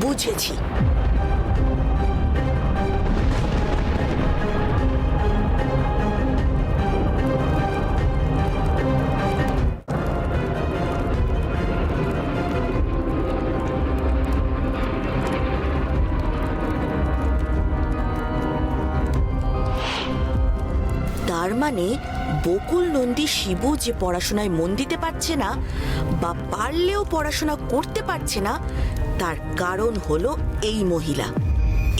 বুঝেছি। তার মানে বকুল, নন্দী, শিবু যে পড়াশোনায় মন দিতে পারছে না বা পারলেও পড়াশোনা করতে পারছে না, তার কারণ হলো এই মহিলা।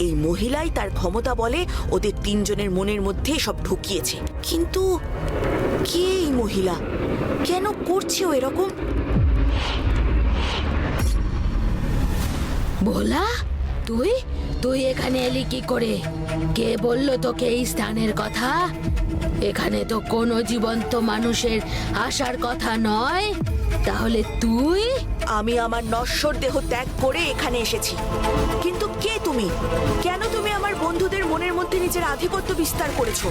এই মহিলাই তার ক্ষমতা বলে ওদের তিনজনের মনের মধ্যে সব ঢুকিয়েছে। কিন্তু কে এই মহিলা? কেন করছে ও এরকম? ভোলা, তুই তুই এখানে এলি কি করে? কে বললো তোকে এই স্থানের কথা? এখানে তো কোনো জীবন্ত মানুষের আসার কথা নয়। তাহলে তুই? আমি আমার নশ্বর দেহ ত্যাগ করে এখানে এসেছি। কিন্তু কে তুমি? কেন তুমি আমার বন্ধুদের মনের মধ্যে নিজের আধিপত্য বিস্তার করেছো?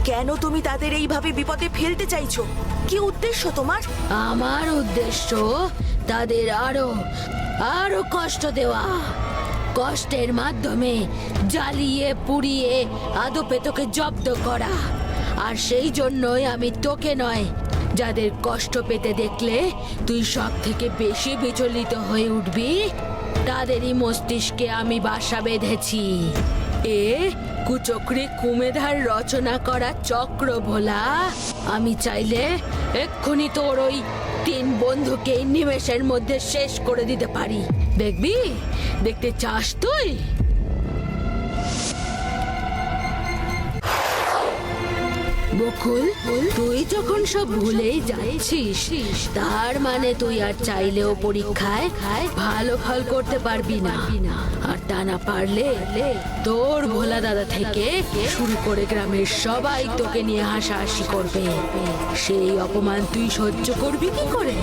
কেন তুমি তাদের এইভাবে বিপদে ফেলতে চাইছো? কি উদ্দেশ্য তোমার? আমার উদ্দেশ্য তাদের আরো আরো কষ্ট দেওয়া। কষ্টের মাধ্যমে জ্বালিয়ে পুড়িয়ে আদপে তোকে জব্দ করা। আর সেই জন্যই আমি তোকে নয়, যাদের কষ্ট পেতে দেখলে তুই সব থেকে বেশি বিচলিত হয়ে উঠবি, তাদেরই মস্তিষ্কে আমি বাসা বেঁধেছি। এ কুচক্রি কুমেধার রচনা করা চক্র ভোলা। আমি চাইলে এক্ষুনি তোর ওই 3 বন্ধুকে নিমেষের মধ্যে শেষ করে দিতে পারি। দেখবি? দেখতে চাস তুই? বকুল, তুই যখন সব ভুলেই যাচ্ছিস, তার মানে তুই আর চাইলেও পরীক্ষায় ভালো ফল করতে পারবি না। আর তা না পারলে তোর ভোলা দাদা থেকে শুরু করে গ্রামের সবাই তোকে নিয়ে হাসাহাসি করবে। সেই অপমান তুই সহ্য করবি কি করে?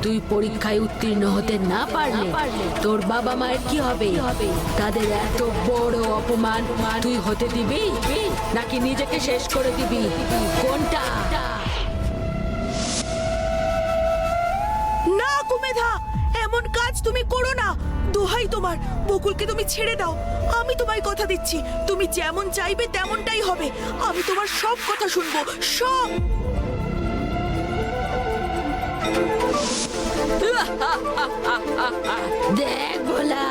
তুই পরীক্ষায় উত্তীর্ণ হতে না পারলে তোর বাবা মায়ের কি হবে? তাদের এত বড় অপমান তুই হতে দিবি নাকি নিজেকে শেষ করে দিবি? কোনটা? না কুমেধা, এমন কাজ তুমি করো না। দোহাই তোমার, বকুলকে তুমি ছেড়ে দাও। আমি তোমায় কথা দিচ্ছি, তুমি যেমন চাইবে তেমনটাই হবে। আমি তোমার সব কথা শুনবো, সব। দেখ ভোলা,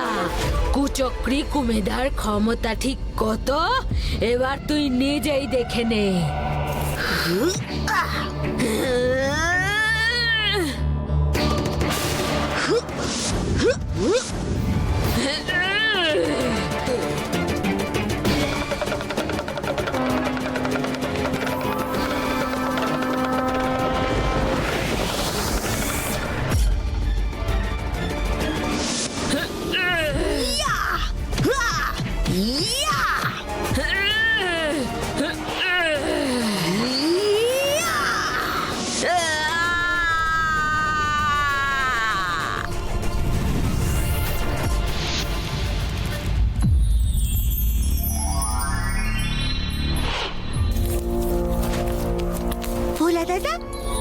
কুচক্রি কুমেদার ক্ষমতা ঠিক কত, এবার তুই নিজেই দেখে নে। ভোলা দাদা,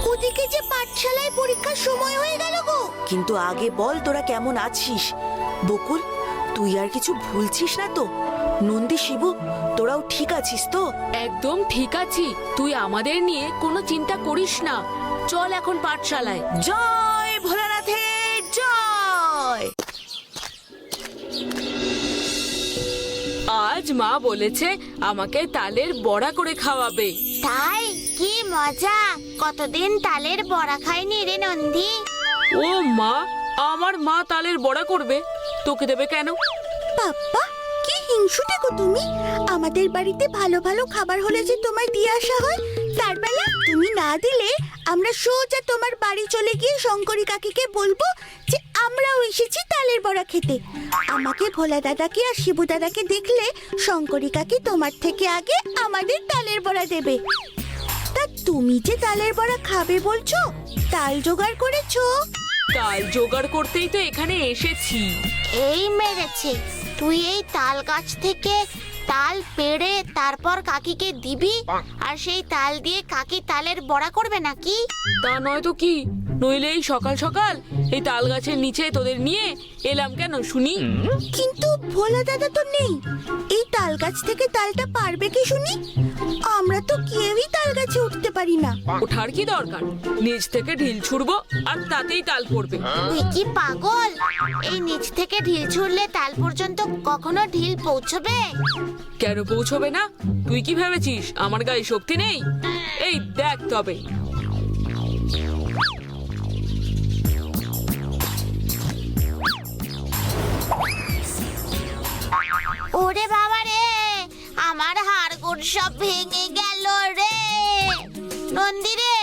ওদিকে যে পাঠশালায় পরীক্ষার সময় হয়ে গেল গো। কিন্তু আগে বল, তোরা কেমন আছিস? বকুল, তুই আর কিছু ভুলছিস না তো? নন্দী, শিবু, তোরাও ঠিক আছিস তো? একদম ঠিক আছি। তুই আমাদের নিয়ে কোনো চিন্তা করিস না। চল এখন পাঠশালায়। জয় ভোলানাথের জয়। আজ মা বলেছে আমাকে তালের বড়া করে খাওয়াবে। তাই? কি মজা! কতদিন তালের বড়া খাইনি রে নন্দী। ও মা, আমার মা তালের বড়া করবে, তোকে দেবে কেন? বাপ্পা, কি হিংসুটে গো তুমি। আমাদের বাড়িতে ভালো ভালো খাবার হলে যে তোমায় দিয়ে আসা হয়, তার বেলা তুমি না দিলে আমরা সোজা তোমার বাড়ি চলে গিয়ে শঙ্করী কাকিকে বলবো যে আমরাও এসেছি তালের বড়া খেতে। আমাকে, ভোলা দাদাকে আর শিবু দাদাকে দেখলে শঙ্করী কাকি তোমার থেকে আগে আমাদের তালের বড়া দেবে। তা তুমি যে তালের বড়া খাবে বলছো, তাল জোগাড় করেছো? তাল জোগাড় করতেই তো এখানে এসেছি। এই মেরেছে! তুই এই তাল গাছ থেকে তাল পেড়ে তারপর কাকিকে দিবি, আর সেই তাল দিয়ে কাকি তালের বড়া করবে নাকি? তা নয় তো কি, নইলে এই সকাল সকাল এই তাল গাছের নিচে তোদের নিয়ে এলাম কেন শুনি? কিন্তু ভোলা দাদা তো নেই, এই তাল গাছ থেকে তালটা পারবে কি শুনি? আমরা তো কেউই তাল গাছে উঠতে পারি না। ওঠার কি দরকার, নিচ থেকে ঢিল ছুড়বো আর তাতেই তাল পড়বে। তুই কি পাগল? এই নিচ থেকে ঢিল ছুড়লে তাল পর্যন্ত কখনো ঢিল পৌঁছবে? কেন পৌঁছবে না? তুই কি ভেবেছিস আমার গায়ে শক্তি নেই? এই দেখ তবে। ওরে বাবা রে, আমার হাড়গোড় সব ভেঙে গেল রে। নন্দী রে,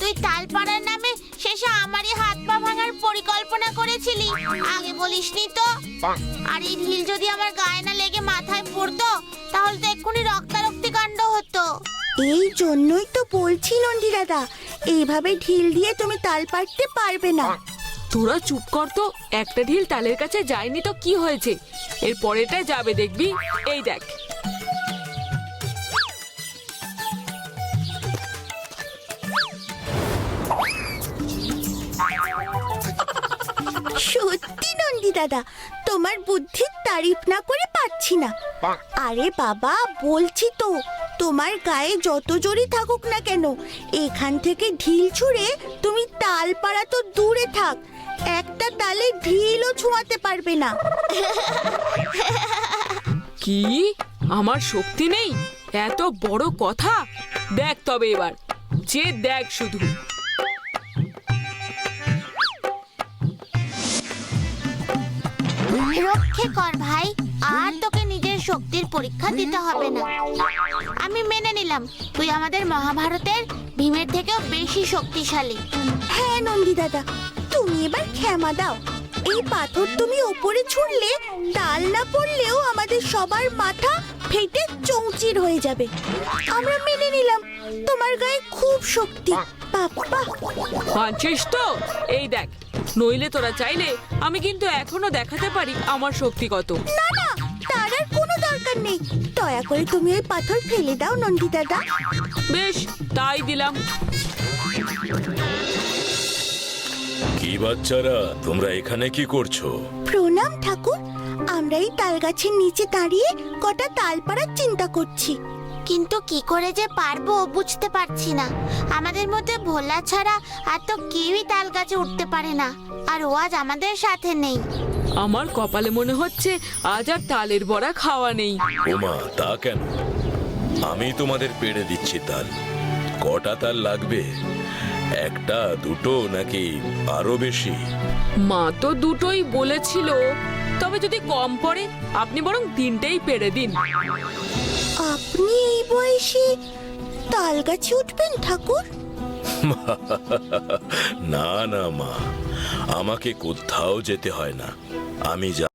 তুই তাল পাড়ার নামে শেষে আমারই হাত পা ভাঙার পরিকল্পনা করেছিলি, আগে বলিসনি তো। আর এই ঢিল যদি আমার গায়ে না লেগে মাথায় পড়তো তাহলে তো এক্ষুনি রক্তারক্তি কাণ্ড হতো। এই জন্যই তো বলছি নন্দী দাদা, এইভাবে ঢিল দিয়ে তুমি তাল পারতে পারবে না। তোরা চুপ কর তো, একটা ঢিল তালের কাছে যায়নি তো কি হয়েছে, এর পরেটা যাবে দেখবি। এই দেখ। সত্যি নন্দী দাদা, তোমার বুদ্ধির তারিফ না করে পাচ্ছি না। আরে বাবা, বলছি তো, তোমার গায়ে যত জোরই থাকুক না কেন, এখান থেকে ঢিল ছুঁড়ে তুমি তাল পাড়া তো দূরে থাক, একটা তালে ঢিলও ছোঁয়াতে পারবে না। কি, আমার শক্তি নেই? এত বড় কথা! দেখ তবে এবার, যে দেখ শুধু। রক্ষে কর ভাই, আর তোকে নিজের শক্তির পরীক্ষা দিতে হবে না। আমি মেনে নিলাম তুই আমাদের মহাভারতের ভীমের থেকেও বেশি শক্তিশালী। হ্যাঁ নন্দী দাদা, তুমি এবার ক্ষমা দাও। এই পাথর তুমি ওপরে ছুঁড়লে তাল না পড়লেও আমাদের সবার মাথা ফেটে চৌচির হয়ে যাবে। আমরা মেনে নিলাম তোমার গায়ে খুব শক্তি। বাবা, পাচ্ছিস তো? এই দেখ, নইলে তোরা চাইলে আমি কিন্তু এখনো দেখাতে পারি আমার শক্তি কত। না না, তার আর কোনো দরকার নেই। দয়া করে তুমি ওই পাথর ফেলে দাও নন্দী দাদা। বেশ, তাই দিলাম। কি বাচ্চারা, তোমরা এখানে কি করছো? প্রণাম ঠাকুর, আমরা এই তাল গাছের নিচে দাঁড়িয়ে কটা তাল পাড়ার চিন্তা করছি। কিন্তু কি করে যে পারবো বুঝতে পারছি না। আমাদের মধ্যে ভোলা ছাড়া আর তো কেউই তাল গাছে উঠতে পারে না, আর ও আজ আমাদের সাথে নেই। আমার কপালে মনে হচ্ছে আজ আর তালের বড়া খাওয়া নেই। ওমা, তা কেন? আমি তোমাদের পেড়ে দিচ্ছি তাল। কটা তাল লাগবে? একটা, দুটো, নাকি আরো বেশি? মা তো দুটোই বলেছিল, তবে যদি কম পড়ে আপনি বরং তিনটেই পেড়ে দিন। আপনি এই বয়সে তাল গাছে উঠবেন ঠাকুর? না না মা, আমাকে কোথাও যেতে হয় না। আমি যা